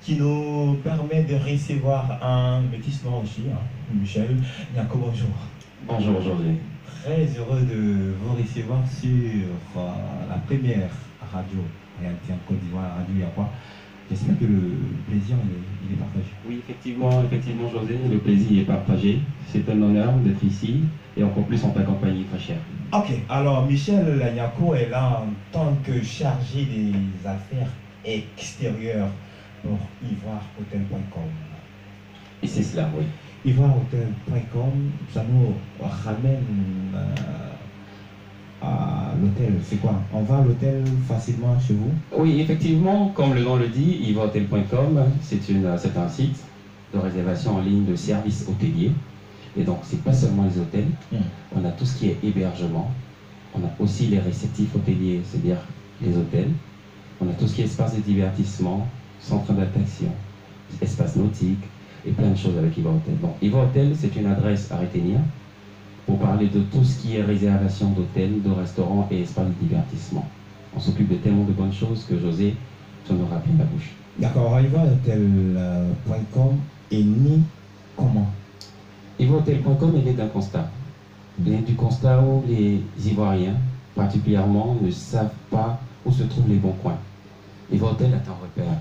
qui nous permet de recevoir un métissement aussi, hein. Michel Niako, bonjour. Bonjour José. Très heureux de vous recevoir sur la première radio réalité en Côte d'Ivoire, Radio Yaqua. J'espère que le plaisir il est partagé. Oui, effectivement José, le plaisir est partagé. C'est un honneur d'être ici et encore plus en ta compagnie très chère. Ok, alors Michel Niako est là en tant que chargé des affaires extérieures pour ivoirehotel.com. Et c'est cela, oui. ivoirehotel.com, ça nous ramène à l'hôtel. C'est quoi? On va à l'hôtel facilement chez vous? Oui, effectivement, comme le nom le dit, ivoirehotel.com, c'est un site de réservation en ligne de services hôteliers. Et donc, c'est pas seulement les hôtels, on a tout ce qui est hébergement, on a aussi les réceptifs hôteliers, c'est-à-dire les hôtels, on a tout ce qui est espace de divertissement, centre d'attraction, espace nautique et plein de choses avec Ivoire-Hôtel. Donc, Ivoire-Hôtel, c'est une adresse à retenir pour parler de tout ce qui est réservation d'hôtels, de restaurants et espace de divertissement. On s'occupe de tellement de bonnes choses que José, tu en auras plein la bouche. D'accord, ivoirehotel.com est né comment? ivoirehotel.com est né d'un constat. Bien du constat où les Ivoiriens, particulièrement, ne savent pas où se trouvent les bons coins. Ivoire-Hôtel est un repère.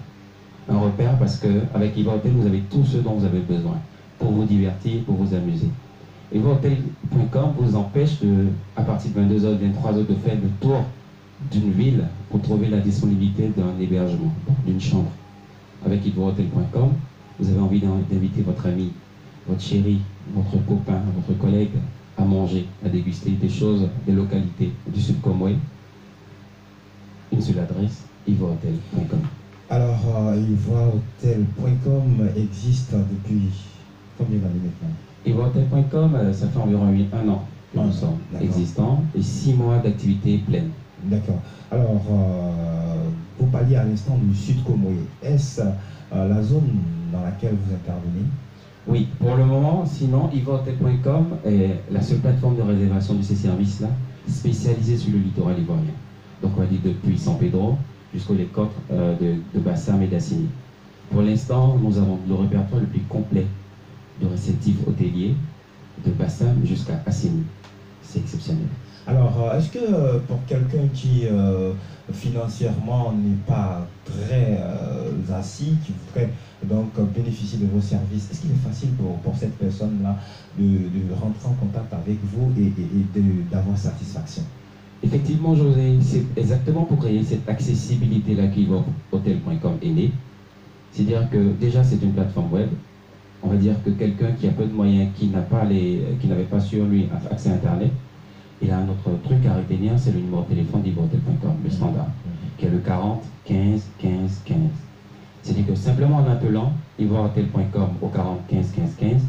Un repère parce qu'avec Ivoire-Hôtel, vous avez tout ce dont vous avez besoin pour vous divertir, pour vous amuser. ivoirehotel.com vous empêche, à partir de 22h, 23h, de faire le tour d'une ville pour trouver la disponibilité d'un hébergement, d'une chambre. Avec ivoirehotel.com, vous avez envie d'inviter votre ami, votre chéri, votre copain, votre collègue à manger, à déguster des choses, des localités du Sud Comoé. Une seule adresse, ivoirehotel.com. Alors, ivoirehotel.com existe depuis combien d'années maintenant? ivoirehotel.com, ça fait environ 1 an que nous sommes existants et 6 mois d'activité pleine. D'accord. Alors, vous parliez à l'instant du Sud Comoé. Est-ce la zone dans laquelle vous intervenez? Oui, pour le moment, sinon, ivoirehotel.com est la seule plateforme de réservation de ces services-là, spécialisée sur le littoral ivoirien. Donc, on va dire depuis San Pedro jusqu'aux côtes de Bassam et d'Assini. Pour l'instant, nous avons le répertoire le plus complet de réceptifs hôteliers de Bassam jusqu'à Assini. C'est exceptionnel. Alors, est-ce que pour quelqu'un qui financièrement n'est pas très assis, qui voudrait donc bénéficier de vos services, est-ce qu'il est facile pour cette personne-là de rentrer en contact avec vous et d'avoir satisfaction? Effectivement, José, c'est exactement pour créer cette accessibilité-là qu'ivoirehotel.com est né. C'est-à-dire que déjà, c'est une plateforme web. On va dire que quelqu'un qui a peu de moyens, qui n'avait pas sur lui accès à Internet, il a un autre truc à retenir, c'est le numéro de téléphone d'ivoirehotel.com, le standard, qui est le 40 15 15 15. C'est-à-dire que simplement en appelant ivoirehotel.com au 40 15 15 15,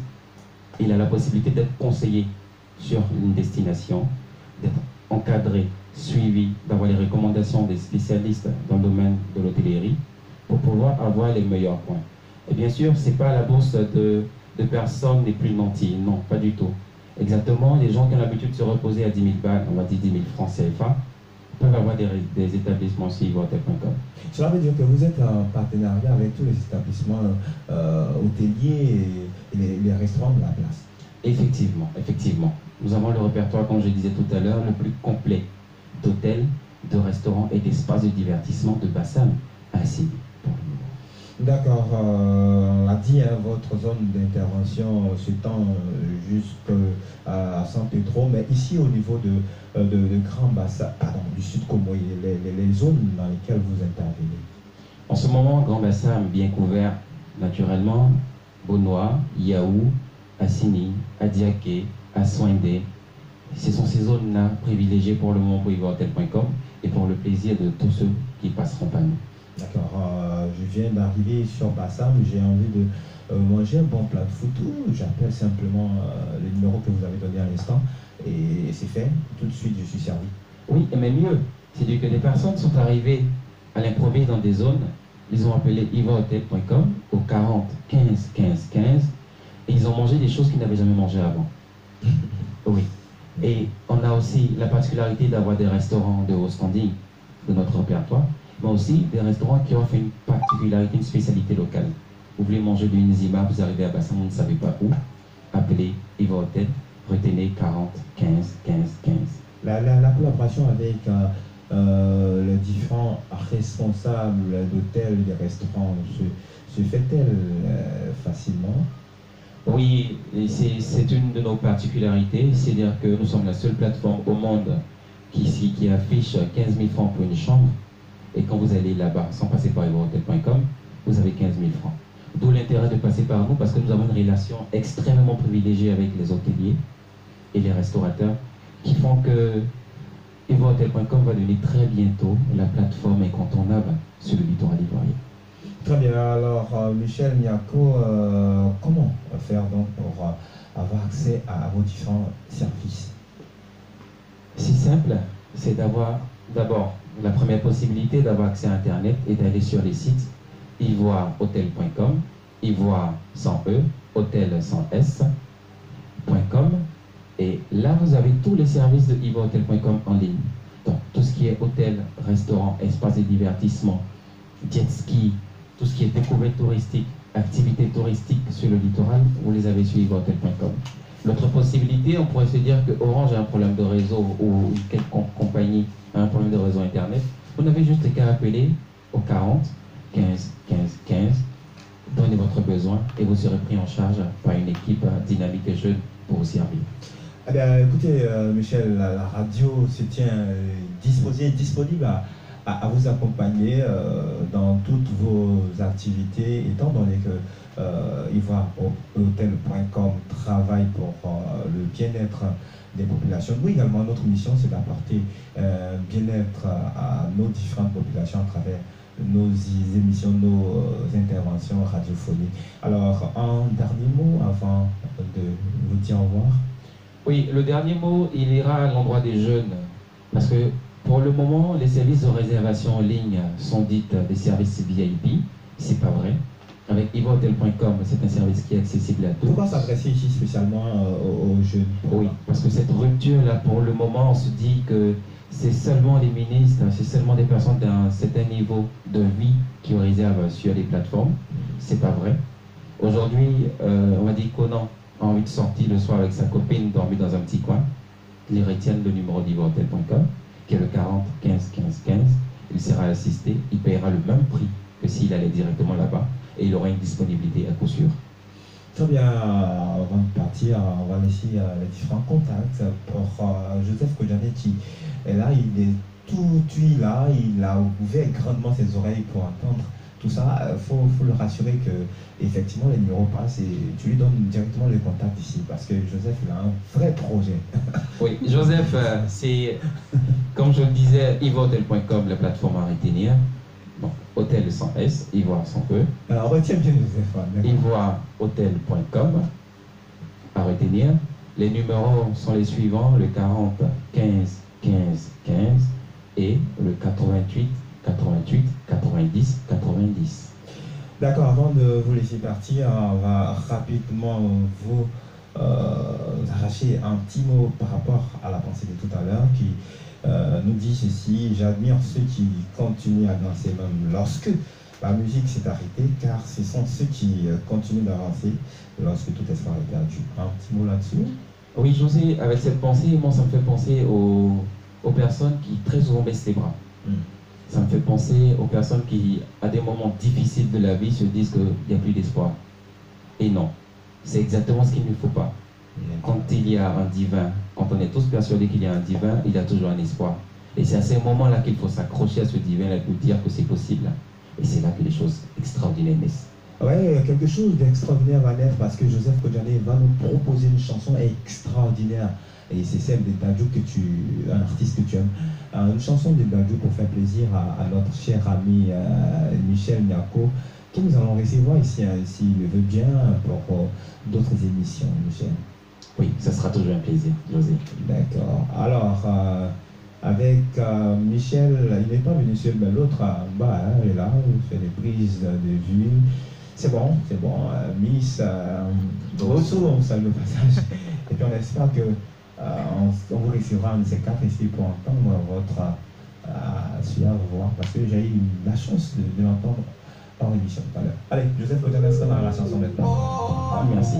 il a la possibilité d'être conseillé sur une destination, d'être encadré, suivi, d'avoir les recommandations des spécialistes dans le domaine de l'hôtellerie pour pouvoir avoir les meilleurs points. Et bien sûr, ce n'est pas la bourse de personnes les plus nantis, non, pas du tout. Exactement, les gens qui ont l'habitude de se reposer à 10 000 balles, on va dire 10 000 francs CFA, peuvent avoir des établissements sur ivoirehotel.com. Cela veut dire que vous êtes en partenariat avec tous les établissements hôteliers et les restaurants de la place. Effectivement, effectivement. Nous avons le répertoire, comme je disais tout à l'heure, le plus complet d'hôtels, de restaurants et d'espaces de divertissement de Bassam à Assini. D'accord, on a dit votre zone d'intervention s'étend jusqu'à San Pedro, mais ici au niveau de Grand Bassam, pardon, du Sud Comoé, les zones dans lesquelles vous intervenez. En ce moment, Grand Bassam bien couvert naturellement, Bonoa, Yaou, Assini, Adiaké, Aswindé. Ce sont ces zones-là privilégiées pour le moment pour ivoirehotel.com et pour le plaisir de tous ceux qui passeront par nous. D'accord, je viens d'arriver sur Bassam, j'ai envie de manger un bon plat de foutou, j'appelle simplement le numéro que vous avez donné à l'instant et c'est fait, tout de suite je suis servi. Oui, mais mieux, c'est que des personnes sont arrivées à l'improviste dans des zones, ils ont appelé ivoirehotel.com au 40 15 15 15 et ils ont mangé des choses qu'ils n'avaient jamais mangées avant. Oui. Et on a aussi la particularité d'avoir des restaurants de haut standing de notre répertoire. mais aussi des restaurants qui offrent une particularité, une spécialité locale. Vous voulez manger du Nzima, vous arrivez à Bassan, vous ne savez pas où, appelez Ivo Hotel, retenez 40 15 15 15. La collaboration avec les différents responsables d'hôtels et des restaurants se fait-elle facilement? Oui, c'est une de nos particularités, c'est-à-dire que nous sommes la seule plateforme au monde qui affiche 15 000 francs pour une chambre, et quand vous allez là-bas, sans passer par ivohotel.com, vous avez 15 000 francs. D'où l'intérêt de passer par nous, parce que nous avons une relation extrêmement privilégiée avec les hôteliers et les restaurateurs, qui font que ivohotel.com va devenir très bientôt la plateforme incontournable sur le littoral ivoirien. Très bien, alors Michel Niako, comment faire donc pour avoir accès à vos différents services? Si simple, c'est d'avoir d'abord la première possibilité d'avoir accès à Internet et d'aller sur les sites ivoirehotel.com, ivoire sans E, hôtel sans S.com, et là vous avez tous les services de ivoirehotel.com en ligne. Donc tout ce qui est hôtel, restaurant, espace de divertissement, jet ski, tout ce qui est découverte touristique, activités touristiques sur le littoral, vous les avez sur ivoirehotel.com. L'autre possibilité, on pourrait se dire que Orange a un problème de réseau ou quelconque compagnie a un problème de réseau Internet. Vous n'avez juste qu'à appeler au 40 15 15 15, donnez votre besoin et vous serez pris en charge par une équipe dynamique et jeune pour vous servir. Eh bien, écoutez, Michel, la radio se tient disponible à vous accompagner dans toutes vos activités, étant donné que ivoirehotel.com travaille pour le bien-être des populations. Nous également, notre mission, c'est d'apporter bien-être à nos différentes populations à travers nos émissions, nos interventions radiophoniques. Alors, un dernier mot avant de vous dire au revoir. Oui, le dernier mot, il ira à l'endroit des jeunes, parce que pour le moment, les services de réservation en ligne sont dites des services VIP. C'est pas vrai. Avec ivohotel.com, c'est un service qui est accessible à tous. Pourquoi s'adresser ici spécialement aux jeunes? Oui, parce que cette rupture-là, pour le moment, on se dit que c'est seulement les ministres, c'est seulement des personnes d'un certain niveau de vie qui réservent sur les plateformes. C'est pas vrai. Aujourd'hui, on va dire qu'on a envie de sortir le soir avec sa copine, dormir dans un petit coin. Ils retiennent le numéro d'ivohotel.com, qui est le 40 15 15 15. Il sera assisté, il paiera le même prix que s'il allait directement là-bas, et il aura une disponibilité à coup sûr. Très bien, avant de partir, on va laisser les différents contacts pour Joseph Kodjane qui est là, il est tout là, il a ouvert grandement ses oreilles pour entendre tout ça. Il faut le rassurer que effectivement les numéros passent et tu lui donnes directement les contacts ici parce que Joseph il a un vrai projet. Oui, Joseph, c'est comme je le disais, ivohotel.com, la plateforme à retenir. Donc, hôtel sans S, ivoire sans E. Alors, retiens bien Joseph. ivoirehotel.com à retenir. Les numéros sont les suivants, le 40 15 15 15 et le 88 88 90 90. D'accord, avant de vous laisser partir, on va rapidement vous arracher un petit mot par rapport à la pensée de tout à l'heure qui nous dit ceci: j'admire ceux qui continuent à danser même lorsque la musique s'est arrêtée, car ce sont ceux qui continuent d'avancer lorsque tout espoir est perdu. Un petit mot là-dessus? Oui, José, avec cette pensée, moi ça me fait penser aux personnes qui très souvent baissent les bras. Ça me fait penser aux personnes qui, à des moments difficiles de la vie, se disent qu'il n'y a plus d'espoir. Et non, c'est exactement ce qu'il ne faut pas. Quand il y a un divin, quand on est tous persuadés qu'il y a un divin, il y a toujours un espoir. Et c'est à ces moments-là qu'il faut s'accrocher à ce divin-là pour dire que c'est possible. Et c'est là que les choses extraordinaires naissent. Oui, quelque chose d'extraordinaire va naître parce que Joseph Kodjane va nous proposer une chanson extraordinaire. Et c'est celle de Dadju un artiste que tu aimes. Une chanson de Dadju pour faire plaisir à notre cher ami Michel Niako, que nous allons recevoir ici, s'il le veut bien, pour d'autres émissions, Michel. Oui, ça sera toujours un plaisir, José. D'accord. Alors, avec Michel, il n'est pas venu seul, mais l'autre il est là, il fait des prises de vue. C'est bon. Miss, retour, on salue le passage. Et puis on espère que on vous recevra un de ces quatre ici pour entendre votre suivre, voir, parce que j'ai eu la chance de l'entendre en émission tout à l'heure. Allez, Joseph, peut-être rester dans la chanson maintenant. Merci.